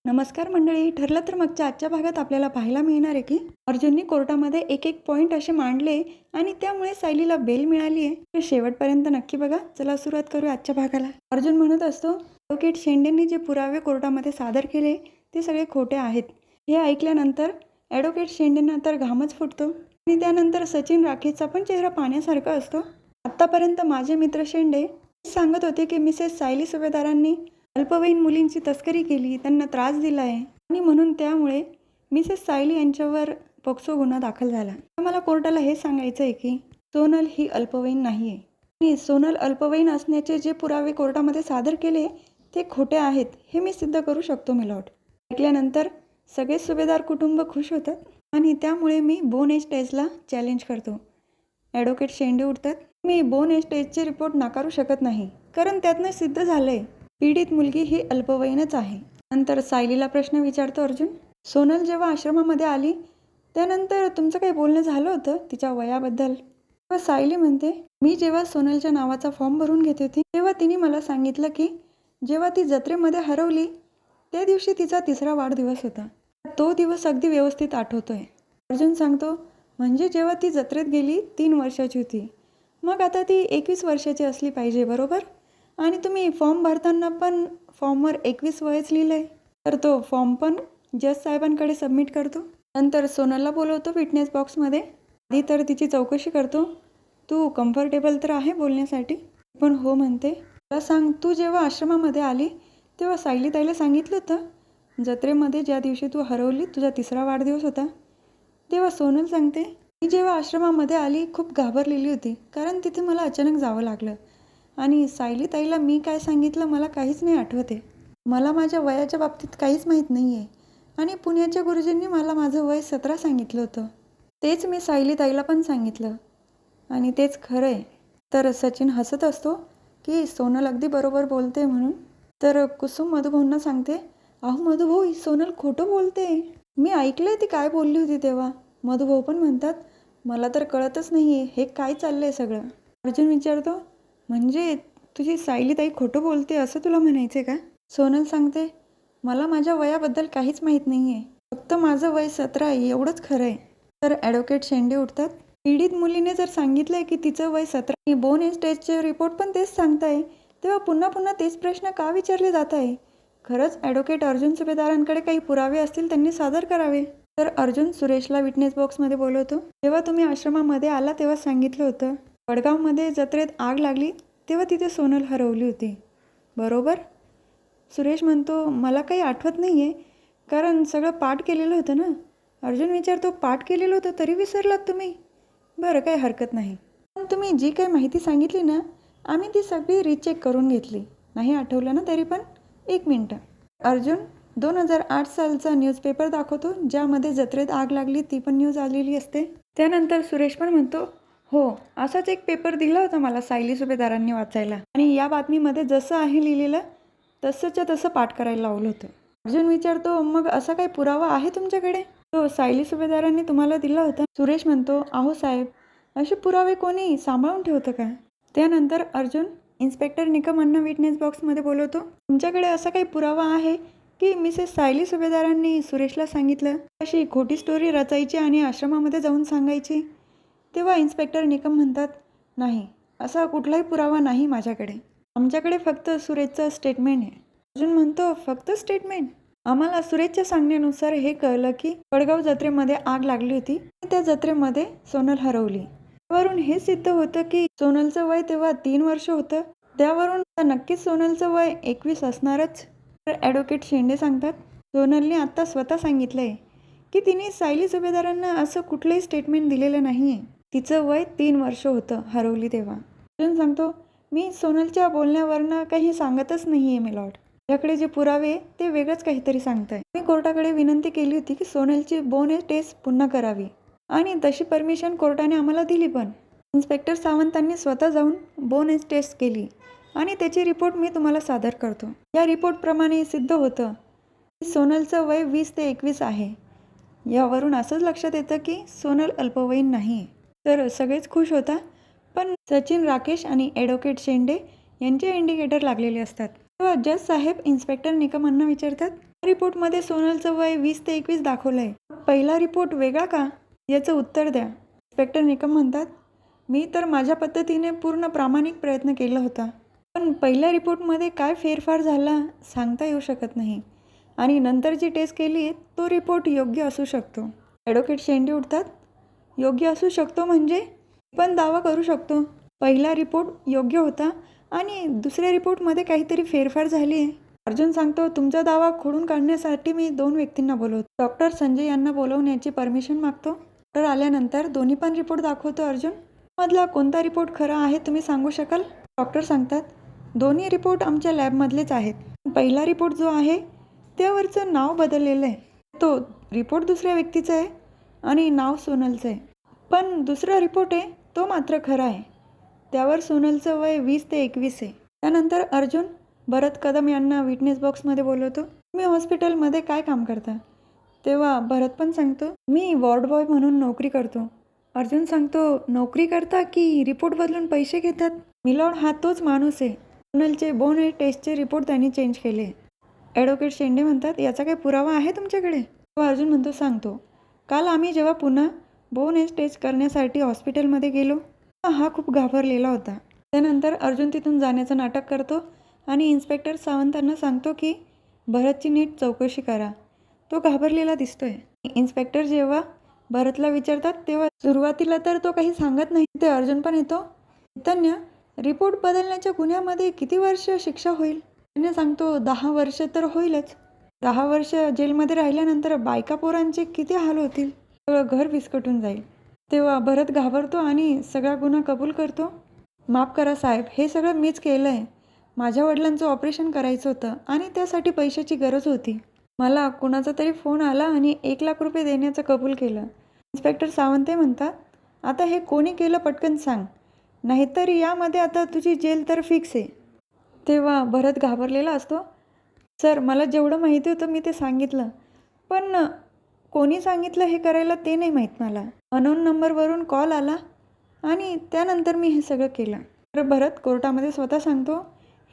नमस्कार मंडळी. ठरलं तर मागच्या आजच्या भागात आपल्याला पाहायला मिळणार आहे की अर्जुनने कोर्टामध्ये एक एक पॉईंट असे मांडले आणि त्यामुळे सायलीला बेल मिळाली आहे. तर शेवटपर्यंत नक्की बघा. चला सुरुवात करू आजच्या भागाला. अर्जुन म्हणत असतो, ॲडव्होकेट शेंडेंनी जे पुरावे कोर्टामध्ये सादर केले ते सगळे खोटे आहेत. हे ऐकल्यानंतर ॲडव्होकेट शेंडेंना तर घामच फुटतो आणि त्यानंतर सचिन राकेशचा पण चेहरा पाहण्यासारखा असतो. आत्तापर्यंत माझे मित्र शेंडे सांगत होते की मिसेस सायली सुभेदारांनी अल्पवयीन मुलींची तस्करी केली, त्यांना त्रास दिला आहे आणि म्हणून त्यामुळे मिसेस सायली यांच्यावर पोक्सो गुन्हा दाखल झाला. मला कोर्टाला हे सांगायचं आहे की सोनल ही अल्पवयीन नाही आहे आणि सोनल अल्पवयीन असण्याचे जे पुरावे कोर्टामध्ये सादर केले ते खोटे आहेत हे मी सिद्ध करू शकतो मिलॉर्ड. ऐकल्यानंतर सगळे सुभेदार कुटुंब खुश होतात आणि त्यामुळे मी बोन एज टेस्टला चॅलेंज करतो. ॲडव्होकेट शेंडे उठतात. मी बोन एज टेस्टचे रिपोर्ट नाकारू शकत नाही कारण त्यातनं सिद्ध झालंय पीडित मुलगी ही अल्पवयीनच आहे. नंतर सायलीला प्रश्न विचारतो अर्जुन. सोनल जेव्हा आश्रमामध्ये आली त्यानंतर तुमचं काही बोलणं झालं होतं तिच्या वयाबद्दल? तेव्हा सायली म्हणते, मी जेव्हा सोनलच्या नावाचा फॉर्म भरून घेत होती तेव्हा तिने मला सांगितलं की जेव्हा ती जत्रेमध्ये हरवली त्या दिवशी तिचा 3रा वाढदिवस होता. तो दिवस अगदी व्यवस्थित आठवतोय. अर्जुन सांगतो, म्हणजे जेव्हा ती जत्रेत गेली 3 वर्षाची होती, मग आता ती 21 वर्षाची असली पाहिजे बरोबर? आणि तुम्ही फॉर्म भरताना पण फॉर्मवर 21 वयच लिहिलं आहे. तर तो फॉर्म पण जज साहेबांकडे सबमिट करतो. नंतर सोनलला बोलवतो विटनेस बॉक्समध्ये. आधी तर तिची चौकशी करतो. तू कम्फर्टेबल तर आहे बोलण्यासाठी? पण हो म्हणते. मला सांग, तू जेव्हा आश्रमामध्ये आली तेव्हा सायली ताईला सांगितलं होतं जत्रेमध्ये ज्या दिवशी तू हरवली तुझा 3रा वाढदिवस होता? तेव्हा सोनल सांगते, मी जेव्हा आश्रमामध्ये आली खूप घाबरलेली होती कारण तिथे मला अचानक जावं लागलं आणि सायली ताईला मी काय सांगितलं मला काहीच नाही आठवते. मला माझ्या वयाच्या बाबतीत काहीच माहीत नाही आहे आणि पुण्याच्या गुरुजींनी मला माझं वय 17 सांगितलं होतं. तेच मी सायली ताईला पण सांगितलं आणि तेच खरं आहे. तर सचिन हसत असतो की सोनल अगदी बरोबर बोलते म्हणून. तर कुसुम मधुभाऊंना सांगते, अहो मधुभाऊ, सोनल खोटं बोलते. मी ऐकलंय ती काय बोलली होती तेव्हा. मधुभाऊ पण म्हणतात, मला तर कळतच नाही आहे हे काय चाललं आहे सगळं. अर्जुन विचारतो, म्हणजे तुझी सायली ताई खोटं बोलते असं तुला म्हणायचं आहे का? सोनल सांगते, मला माझ्या वयाबद्दल काहीच माहीत नाही आहे, फक्त माझं वय 17 आहे एवढंच खरं आहे. तर ॲडव्होकेट शेंडे उठतात. पीडित मुलीने जर सांगितलं आहे की तिचं वय 17 आणि बोन एज टेस्टचे रिपोर्ट पण तेच सांगताय, तेव्हा पुन्हा पुन्हा तेच प्रश्न का विचारले जात आहे? खरंच ॲडव्होकेट अर्जुन सुभेदारांकडे काही पुरावे असतील त्यांनी सादर करावे. तर अर्जुन सुरेशला विटनेस बॉक्समध्ये बोलवतो. जेव्हा तुम्ही आश्रमामध्ये आला तेव्हा सांगितलं होतं वडगावमध्ये जत्रेत आग लागली तेव्हा तिथे सोनल हरवली होती बरोबर? सुरेश म्हणतो, मला काही आठवत नाही आहे कारण सगळं पाठ केलेलं होतं ना. अर्जुन विचारतो, पाठ केलेलं होतं तरी विसरलात तुम्ही? बरं, काही हरकत नाही, पण तुम्ही जी काही माहिती सांगितली ना आम्ही ती सगळी रिचेक करून घेतली. नाही आठवलं ना तरी पण? 1 मिनटं. अर्जुन 2008 सालचा न्यूजपेपर दाखवतो ज्यामध्ये जत्रेत आग लागली ती पण न्यूज आलेली असते. त्यानंतर सुरेश पण म्हणतो, हो, असाच एक पेपर दिला होता मला सायली सुभेदारांनी वाचायला आणि या बातमीमध्ये जसं आहे लिहिलेलं तसंच्या तसं पाठ करायला लावलं होतं. अर्जुन विचारतो, मग असा काही पुरावा आहे तुमच्याकडे तो सायली सुभेदारांनी तुम्हाला दिला होता? सुरेश म्हणतो, अहो साहेब, असे पुरावे कोणी सांभाळून ठेवतं का? त्यानंतर अर्जुन इन्स्पेक्टर निकमांना विटनेस बॉक्समध्ये बोलवतो. तुमच्याकडे असा काही पुरावा आहे की मिसेस सायली सुभेदारांनी सुरेशला सांगितलं अशी खोटी स्टोरी रचायची आणि आश्रमामध्ये जाऊन सांगायची? तेव्हा इन्स्पेक्टर निकम म्हणतात, नाही, असा कुठलाही पुरावा नाही माझ्याकडे. आमच्याकडे फक्त सुरेशचं स्टेटमेंट आहे. अर्जुन म्हणतो, फक्त स्टेटमेंट? आम्हाला सुरेशच्या सांगण्यानुसार हे कळलं की वडगाव जत्रेमध्ये आग लागली होती आणि त्या जत्रेमध्ये सोनल हरवली. त्यावरून हे सिद्ध होतं की सोनलचं वय तेव्हा 3 वर्ष होतं. त्यावरून नक्कीच सोनलचं वय 21 असणारच. तर ॲडव्होकेट शेंडे सांगतात, सोनलने आत्ता स्वतः सांगितलंय की तिने सायली सुभेदारांना असं कुठलंही स्टेटमेंट दिलेलं नाही आहे. तिचं वय 3 वर्ष होतं हरवली तेव्हा. अर्जुन सांगतो, मी सोनलच्या बोलण्यावरनं काही सांगतच नाही आहे मिलॉर्ड. माझ्याकडे जे पुरावे ते वेगळंच काहीतरी सांगताय. मी कोर्टाकडे विनंती केली होती की सोनलची बोन एज टेस्ट पुन्हा करावी आणि तशी परमिशन कोर्टाने आम्हाला दिली पण. इन्स्पेक्टर सावंतांनी स्वतः जाऊन बोन एज टेस्ट केली आणि त्याची रिपोर्ट मी तुम्हाला सादर करतो. या रिपोर्टप्रमाणे सिद्ध होतं की सोनलचं वय 20 ते 21 आहे. यावरून असंच लक्षात येतं की सोनल अल्पवयीन नाही. तर सगळेच खुश होता, पण सचिन राकेश आणि ॲडव्होकेट शेंडे यांचे इंडिकेटर लागलेले असतात. तेव्हा जज साहेब इन्स्पेक्टर निकमांना विचारतात, रिपोर्टमध्ये सोनलचं वय 20 ते 21 दाखवलं आहे. पहिला रिपोर्ट वेगळा का? याचं उत्तर द्या. इन्स्पेक्टर निकम म्हणतात, मी तर माझ्या पद्धतीने पूर्ण प्रामाणिक प्रयत्न केला होता. पण पहिल्या रिपोर्टमध्ये काय फेरफार झाला सांगता येऊ शकत नाही. आणि नंतर जी टेस्ट केली तो रिपोर्ट योग्य असू शकतो. ॲडव्होकेट शेंडे उठतात, योग्य असू शकतो म्हणजे? पण दावा करू शकतो. पहिला रिपोर्ट योग्य होता आणि दुसऱ्या रिपोर्टमध्ये काहीतरी फेरफार झाली आहे. अर्जुन सांगतो, तुमचा दावा खोडून काढण्यासाठी मी 2 व्यक्तींना बोलवतो. डॉक्टर संजय यांना बोलवण्याची परमिशन मागतो. डॉक्टर आल्यानंतर दोन्ही पण रिपोर्ट दाखवतो. अर्जुन, मधला कोणता रिपोर्ट खरा आहे तुम्ही सांगू शकाल? डॉक्टर सांगतात, दोन्ही रिपोर्ट आमच्या लॅबमधलेच आहेत. पहिला रिपोर्ट जो आहे त्यावरचं नाव बदललेलं आहे. तो रिपोर्ट दुसऱ्या व्यक्तीचा आहे आणि नाव सोनलचं आहे. पण दुसरा रिपोर्ट आहे तो मात्र खरा आहे. त्यावर सोनलचं वय 20 ते 21 आहे. त्यानंतर अर्जुन भरत कदम यांना विटनेस बॉक्समध्ये बोलवतो. तुम्ही हॉस्पिटलमध्ये काय काम करता? तेव्हा भरत पण सांगतो, मी वॉर्ड बॉय म्हणून नोकरी करतो. अर्जुन सांगतो, नोकरी करता की रिपोर्ट बदलून पैसे घेतात? मिलॉर्ड, हा तोच माणूस आहे. सोनलचे बोन हे टेस्टचे रिपोर्ट त्यांनी चेंज केले. ॲडव्होकेट शेंडे म्हणतात, याचा काही पुरावा आहे तुमच्याकडे? तेव्हा अर्जुन म्हणतो, सांगतो. काल आम्ही जेव्हा पुन्हा बोन एज टेस्ट करण्यासाठी हॉस्पिटलमध्ये गेलो हा खूप घाबरलेला होता. त्यानंतर अर्जुन तिथून जाण्याचं नाटक करतो आणि इन्स्पेक्टर सावंतांना सांगतो की भरतची नीट चौकशी करा, तो घाबरलेला दिसतोय. इन्स्पेक्टर जेव्हा भरतला विचारतात तेव्हा सुरुवातीला तर तो काही सांगत नाही. ते अर्जुन पण येतो. चैतन्य, रिपोर्ट बदलण्याच्या गुन्ह्यामध्ये किती वर्ष शिक्षा होईल? त्याने सांगतो, 10 वर्ष तर होईलच. 10 वर्ष जेलमध्ये राहिल्यानंतर बायका पोरांचे किती हाल होतील, सगळं घर विस्कटून जाईल. तेव्हा भरत घाबरतो आणि सगळा गुन्हा कबूल करतो. माफ करा साहेब, हे सगळं मीच केलं आहे. माझ्या वडिलांचं ऑपरेशन करायचं होतं आणि त्यासाठी पैशाची गरज होती. मला कुणाचा तरी फोन आला आणि 1 लाख रुपये देण्याचं कबूल केलं. इन्स्पेक्टर सावंते म्हणतात, आता हे कोणी केलं पटकन सांग, नाहीतर यामध्ये आता तुझी जेल तर फिक्स आहे. तेव्हा भरत घाबरलेला असतो. सर, मला जेवढं माहिती होतं मी ते सांगितलं, पण कोणी सांगितलं हे करायला ते नाही माहीत मला. अनोन नंबरवरून कॉल आला आणि त्यानंतर मी हे सगळं केलं. तर भरत कोर्टामध्ये स्वतः सांगतो,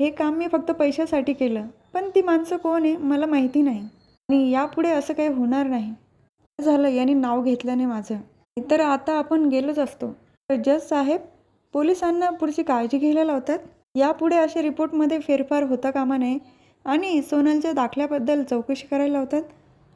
हे काम मी फक्त पैशासाठी केलं, पण ती माणसं कोण आहे मला माहिती नाही आणि यापुढे असं काही होणार नाही. झालं यांनी नाव घेतलं नाही माझं, तर आता आपण गेलोच असतो. तर जज साहेब पोलिसांना पुढची काळजी घ्यायला लावतात. यापुढे असे रिपोर्टमध्ये फेरफार होता कामा नये आणि सोनलच्या दाखल्याबद्दल चौकशी करायला लावतात.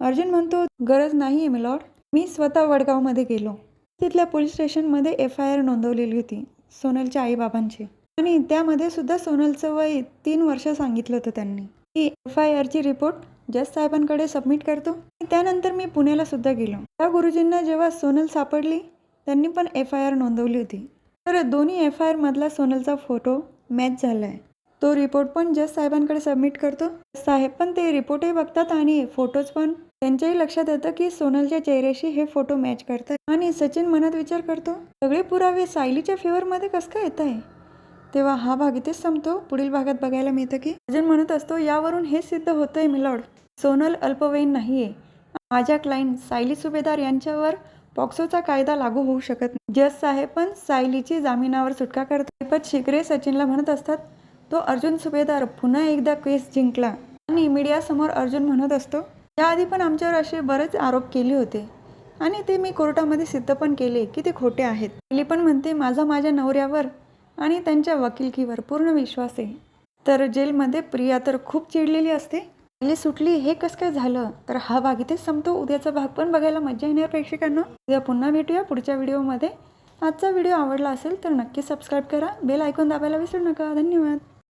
अर्जुन म्हणतो, गरज नाही आहे मिलॉर्ड. मी स्वतः वडगावमध्ये गेलो. तिथल्या पोलीस स्टेशनमध्ये FIR नोंदवलेली होती सोनलच्या आईबाबांची आणि त्यामध्ये सुद्धा सोनलचं वय 3 वर्ष सांगितलं होतं त्यांनी. ही FIRची रिपोर्ट जज साहेबांकडे सबमिट करतो. त्यानंतर मी पुण्याला सुद्धा गेलो. त्या गुरुजींना जेव्हा सोनल सापडली त्यांनी पण FIR नोंदवली होती. तर दोन्ही FIR मधला सोनलचा फोटो मॅच झाला आहे. तो रिपोर्ट पण जज साहेबांकडे सबमिट करतो. साहेब पण ते रिपोर्टही बघतात आणि फोटोज पण. त्यांच्याही लक्षात येतं की सोनलच्या चेहऱ्याशी हे फोटो मॅच करतात आणि सचिन मनात विचार करतो, सगळे पुरावे सायलीच्या फेवरमध्ये कसं काय येत आहे? तेव्हा हा भाग इथेच संपतो. पुढील भागात बघायला मिळतं की अर्जुन म्हणत असतो, यावरून हे सिद्ध होतंय मिलॉर्ड, सोनल अल्पवयीन नाही आहे. माझ्या क्लायंट सायली सुभेदार यांच्यावर पॉक्सोचा कायदा लागू होऊ शकत नाही. जज साहेब पण सायलीची जामिनावर सुटका करतात. पण शिकरे सचिनला म्हणत असतात, तो अर्जुन सुभेदार पुन्हा एकदा केस जिंकला. आणि मीडियासमोर अर्जुन म्हणत असतो, याआधी पण आमच्यावर असे बरेच आरोप केले होते आणि ते मी कोर्टामध्ये सिद्ध पण केले की ते खोटे आहेत. सायली पण म्हणते, माझ्या नवऱ्यावर आणि त्यांच्या वकिलकीवर पूर्ण विश्वास आहे. तर जेलमध्ये प्रिया तर खूप चिडलेली असते. सायली सुटली हे कसं काय झालं? तर हा भाग इथेच संपतो. उद्याचा भाग पण बघायला मजा येणार प्रेक्षकांना. उद्या पुन्हा भेटूया पुढच्या व्हिडिओमध्ये. आजचा व्हिडिओ आवडला असेल तर नक्की सबस्क्राईब करा. बेल आयकॉन दाबायला विसरू नका. धन्यवाद.